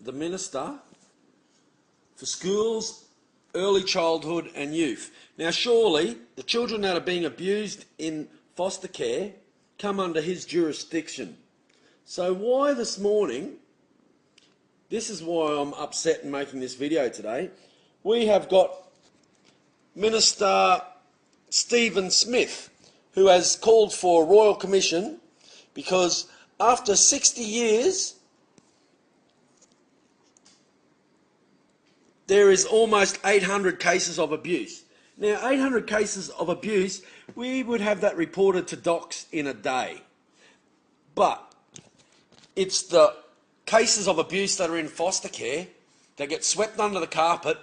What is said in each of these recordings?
the Minister for Schools, Early Childhood and Youth. Now surely the children that are being abused in foster care come under his jurisdiction. So why this morning, this is why I'm upset in making this video today, we have got Minister Stephen Smith, who has called for a Royal Commission because after 60 years there is almost 800 cases of abuse. Now 800 cases of abuse, we would have that reported to DoCS in a day. But it's the cases of abuse that are in foster care that get swept under the carpet.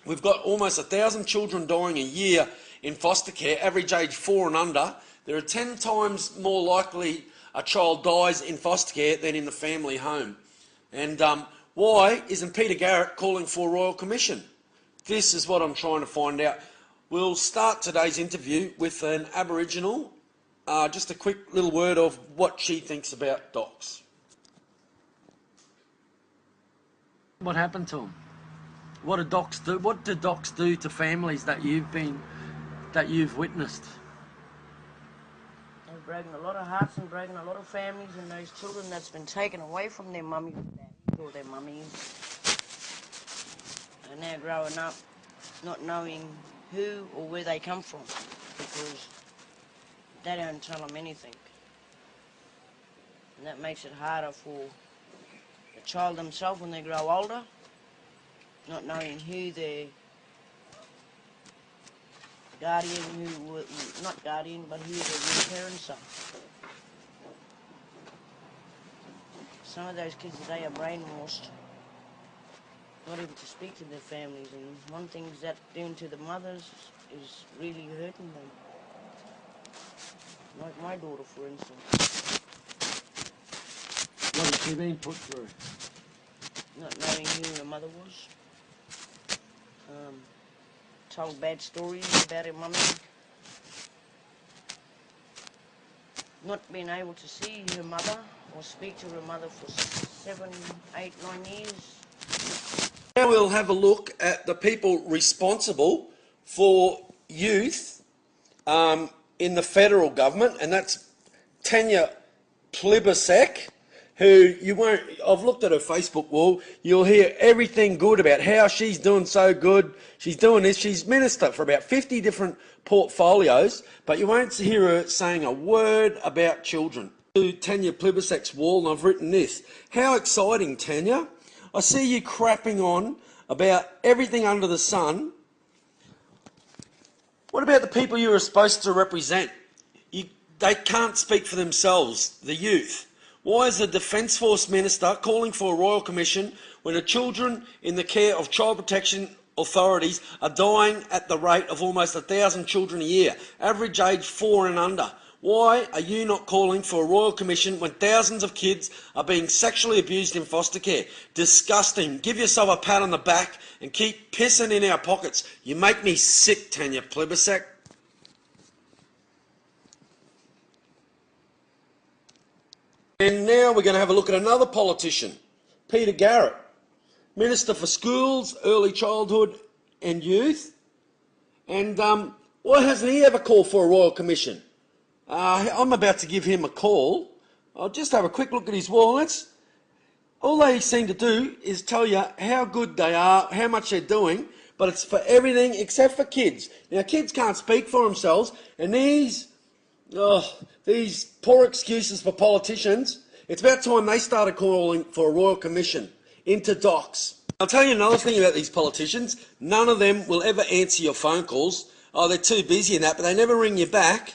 We've got almost 1,000 children dying a year in foster care, average age 4 and under. There are 10 times more likely a child dies in foster care than in the family home. And why isn't Peter Garrett calling for a Royal Commission? This is what I'm trying to find out. We'll start today's interview with an Aboriginal, just a quick little word of what she thinks about DoCS. What happened to them? What did DoCS do? What did DoCS do to families that you've witnessed? They've broken a lot of hearts and broken a lot of families, and those children that's been taken away from their mummies or their mummies are now growing up not knowing who or where they come from because they don't tell them anything. And that makes it harder for the child themselves when they grow older, not knowing who their guardian, not guardian, but who their real parents are. Some of those kids today are brainwashed, not even to speak to their families, and one thing that doing to the mothers is really hurting them. Like my daughter, for instance. What has she been put through? Not knowing who her mother was. Told bad stories about her mummy. Not being able to see her mother or speak to her mother for 7, 8, 9 years. Now we'll have a look at the people responsible for youth in the federal government, and that's Tanya Plibersek, who you won't, I've looked at her Facebook wall, you'll hear everything good about how she's doing so good, she's doing this, she's minister for about 50 different portfolios, but you won't hear her saying a word about children. To Tanya Plibersek's wall, and I've written this: how exciting, Tanya. I see you crapping on about everything under the sun. What about the people you are supposed to represent? They can't speak for themselves, the youth. Why is the Defence Force Minister calling for a Royal Commission when the children in the care of child protection authorities are dying at the rate of almost 1,000 children a year, average age 4 and under? Why are you not calling for a Royal Commission when thousands of kids are being sexually abused in foster care? Disgusting. Give yourself a pat on the back and keep pissing in our pockets. You make me sick, Tanya Plibersek. And now we're going to have a look at another politician, Peter Garrett, Minister for Schools, Early Childhood and Youth. And why hasn't he ever called for a Royal Commission? I'm about to give him a call. I'll just have a quick look at his wallets. All they seem to do is tell you how good they are, how much they're doing, but it's for everything except for kids. Now, kids can't speak for themselves, and these poor excuses for politicians, it's about time they started calling for a Royal Commission into DoCS. I'll tell you another thing about these politicians. None of them will ever answer your phone calls. Oh, they're too busy in that, but they never ring you back.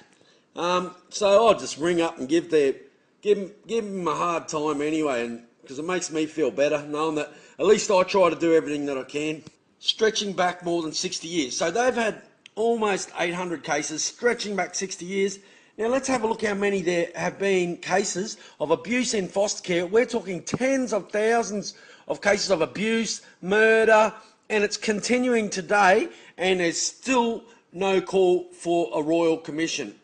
So I'll just ring up and give them a hard time anyway, and because it makes me feel better knowing that at least I try to do everything that I can. Stretching back more than 60 years. So they've had almost 800 cases, stretching back 60 years. Now let's have a look how many there have been cases of abuse in foster care. We're talking tens of thousands of cases of abuse, murder, and it's continuing today, and there's still no call for a Royal Commission.